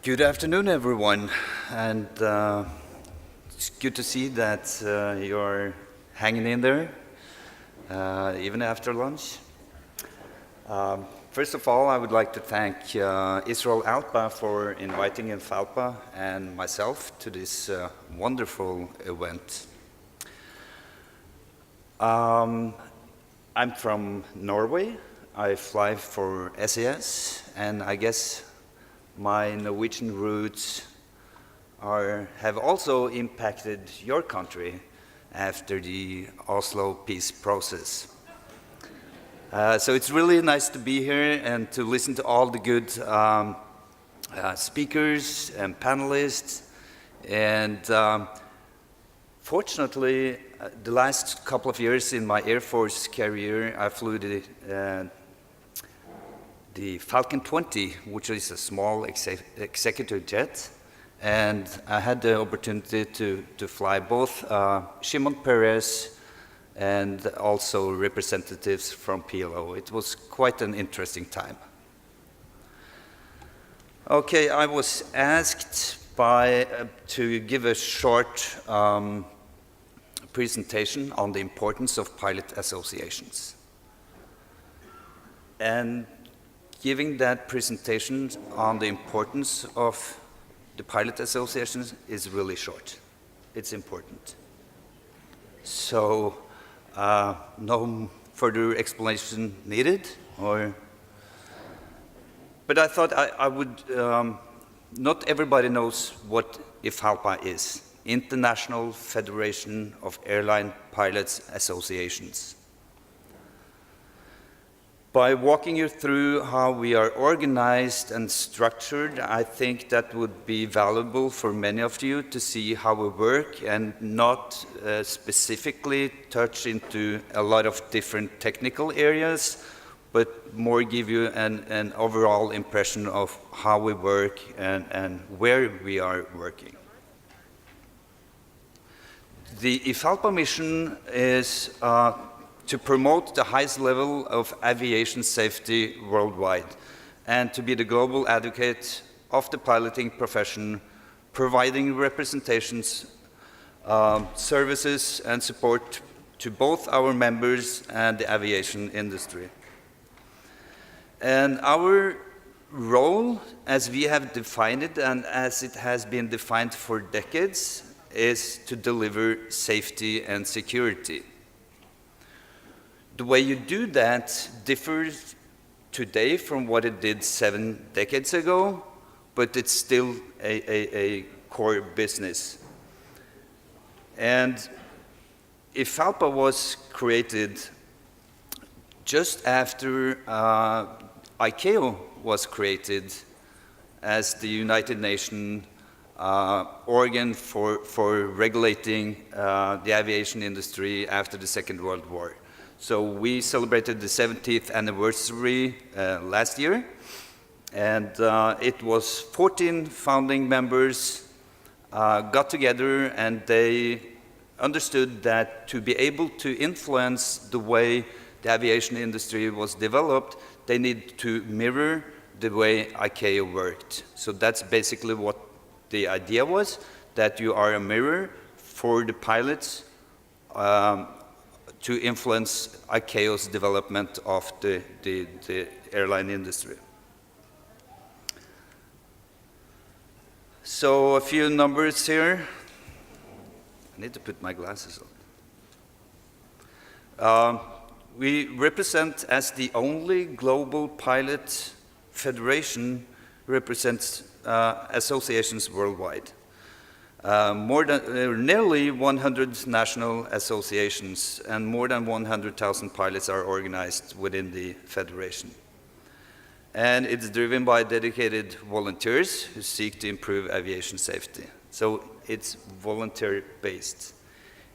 Good afternoon, everyone, and it's good to see that you're hanging in there, even after lunch. First of all, I would like to thank Israel Alpa for inviting Infalpa and myself to this wonderful event. I'm from Norway. I fly for SAS, and I guess my Norwegian roots have also impacted your country after the Oslo peace process. So it's really nice to be here and to listen to all the good speakers and panelists. And fortunately, the last couple of years in my Air Force career, I flew the Falcon 20, which is a small executive jet, and I had the opportunity to fly both Shimon Peres and also representatives from PLO. It was quite an interesting time. Okay, I was asked to give a short presentation on the importance of pilot associations. And giving that presentation on the importance of the pilot associations is really short. It's important. So no further explanation needed, but I thought I would, not everybody knows what IFALPA is, International Federation of Airline Pilots Associations. By walking you through how we are organized and structured, I think that would be valuable for many of you to see how we work and not specifically touch into a lot of different technical areas, but more give you an overall impression of how we work and where we are working. The IFALPA mission is to promote the highest level of aviation safety worldwide and to be the global advocate of the piloting profession, providing representations, services and support to both our members and the aviation industry. And our role, as we have defined it and as it has been defined for decades, is to deliver safety and security. The way you do that differs today from what it did 7 decades ago, but it's still a core business. And IFALPA was created just after ICAO was created as the United Nations organ for regulating the aviation industry after the Second World War. So we celebrated the 70th anniversary last year, and it was 14 founding members got together, and they understood that to be able to influence the way the aviation industry was developed, they need to mirror the way ICAO worked. So that's basically what the idea was, that you are a mirror for the pilots to influence ICAO's development of the airline industry. So a few numbers here. I need to put my glasses on. We represent, as the only global pilot federation, represents associations worldwide. Nearly 100 national associations and more than 100,000 pilots are organized within the federation. And it's driven by dedicated volunteers who seek to improve aviation safety. So it's volunteer-based.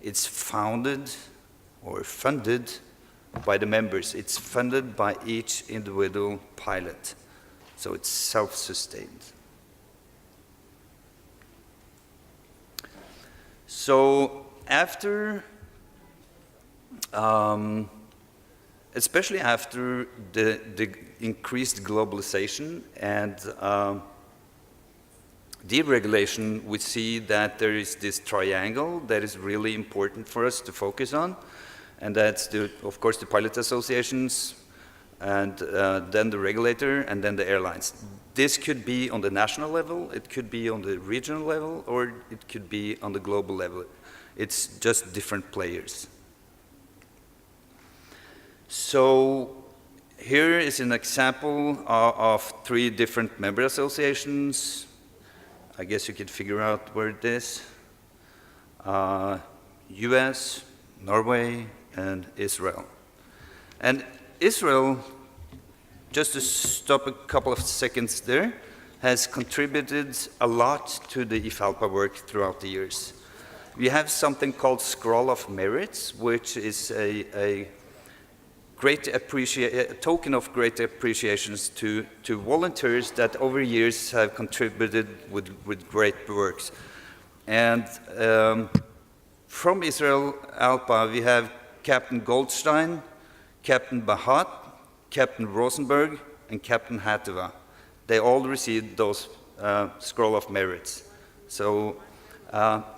It's founded or funded by the members. It's funded by each individual pilot. So it's self-sustained. So after, especially after the increased globalization and deregulation, we see that there is this triangle that is really important for us to focus on, and that's, of course, the pilot associations, and then the regulator, and then the airlines. This could be on the national level, it could be on the regional level, or it could be on the global level. It's just different players. So here is an example of 3 different member associations. I guess you could figure out where it is. US, Norway, and Israel. And Israel, just to stop a couple of seconds there, has contributed a lot to the IFALPA work throughout the years. We have something called Scroll of Merits, which is a token of great appreciations to volunteers that over years have contributed with great works. And from Israel Alpa, we have Captain Goldstein, Captain Bahat, Captain Rosenberg, and Captain Hateva. They all received those Scroll of Merits. So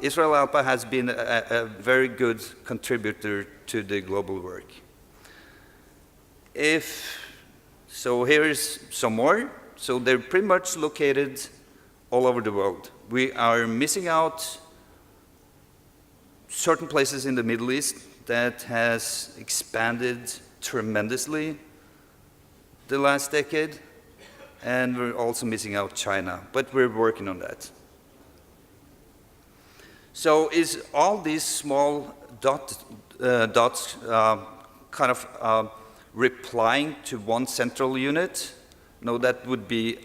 Israel Alpa has been a very good contributor to the global work. So here is some more. So they're pretty much located all over the world. We are missing out certain places in the Middle East that has expanded tremendously the last decade, and we're also missing out China, but we're working on that. So is all these small dots kind of replying to one central unit? No, that would be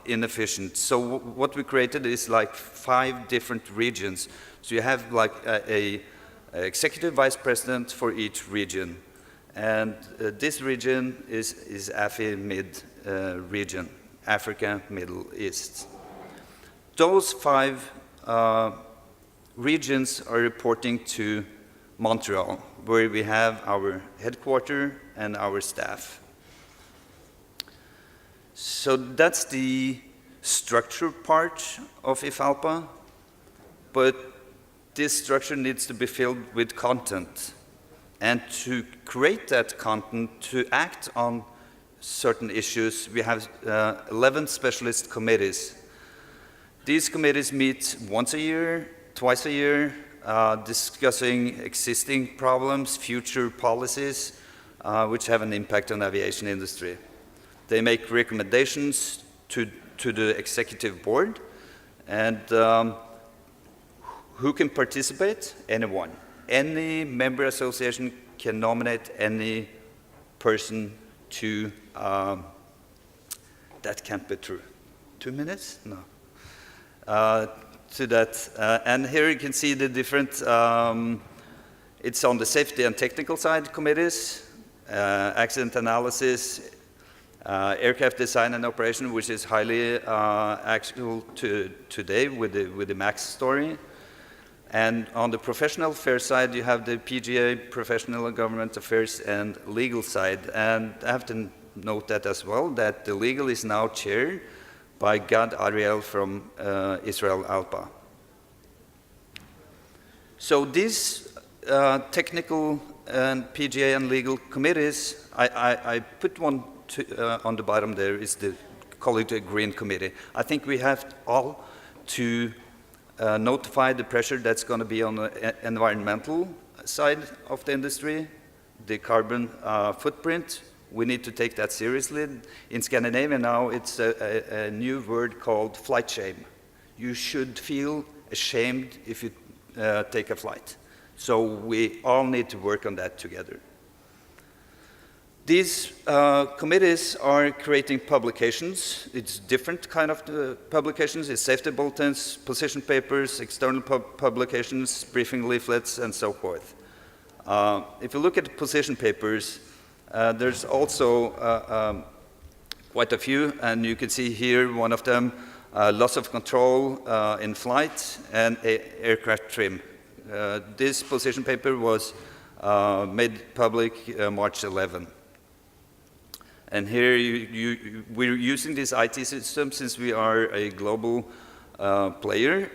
inefficient. So what we created is like 5 different regions. So you have like a executive vice president for each region. And this region is AFI-Mid region, Africa, Middle East. Those 5 regions are reporting to Montreal, where we have our headquarters and our staff. So that's the structure part of IFALPA, but this structure needs to be filled with content. And to create that content, to act on certain issues, we have 11 specialist committees. These committees meet once a year, twice a year, discussing existing problems, future policies, which have an impact on the aviation industry. They make recommendations to the executive board, and who can participate? Anyone. Any member association can nominate any person to, that can't be true. 2 minutes? No. To that. And here you can see the different, it's on the safety and technical side committees, accident analysis, aircraft design and operation, which is highly actual today with the MAX story. And on the professional affairs side, you have the PGA, professional and government affairs, and legal side. And I have to note that as well, that the legal is now chaired by Gad Ariel from Israel Alpa. So these technical and PGA and legal committees, I put one on the bottom there, is the call it a green committee. I think we have all to notify the pressure that's going to be on the environmental side of the industry, the carbon footprint. We need to take that seriously. In Scandinavia now, it's a new word called flight shame. You should feel ashamed if you take a flight. So we all need to work on that together. These committees are creating publications. It's different kind of publications. It's safety bulletins, position papers, external publications, briefing leaflets, and so forth. If you look at the position papers, there's also quite a few, and you can see here one of them, loss of control in flight and aircraft trim. This position paper was made public March 11. And here we're using this IT system since we are a global player.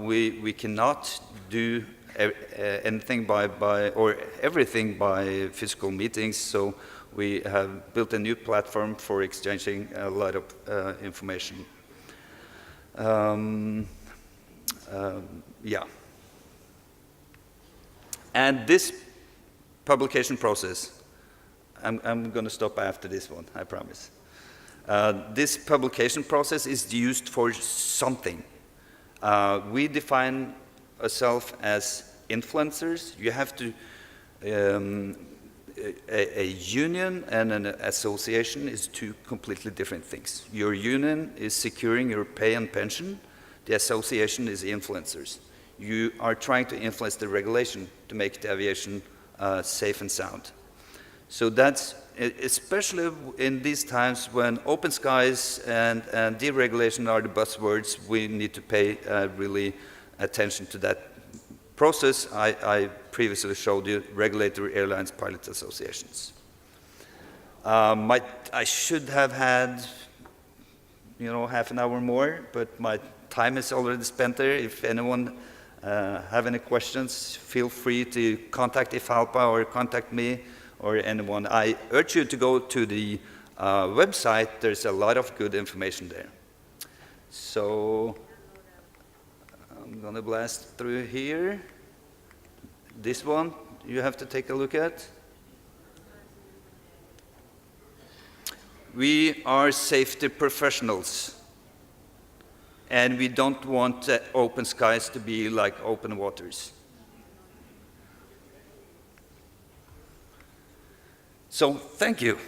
We cannot do anything or everything by physical meetings, so we have built a new platform for exchanging a lot of information. Yeah. And this publication process, I'm going to stop after this one, I promise. This publication process is used for something. We define ourselves as influencers. You have to, a union and an association is two completely different things. Your union is securing your pay and pension. The association is influencers. You are trying to influence the regulation to make the aviation safe and sound. So that's, especially in these times when open skies and deregulation are the buzzwords, we need to pay really attention to that process. I previously showed you regulatory airlines pilot associations. I should have had, half an hour more, but my time is already spent there. If anyone have any questions, feel free to contact IFALPA or contact me or anyone. I urge you to go to the website. There's a lot of good information there. So I'm going to blast through here. This one you have to take a look at. We are safety professionals. And we don't want open skies to be like open waters. So, thank you.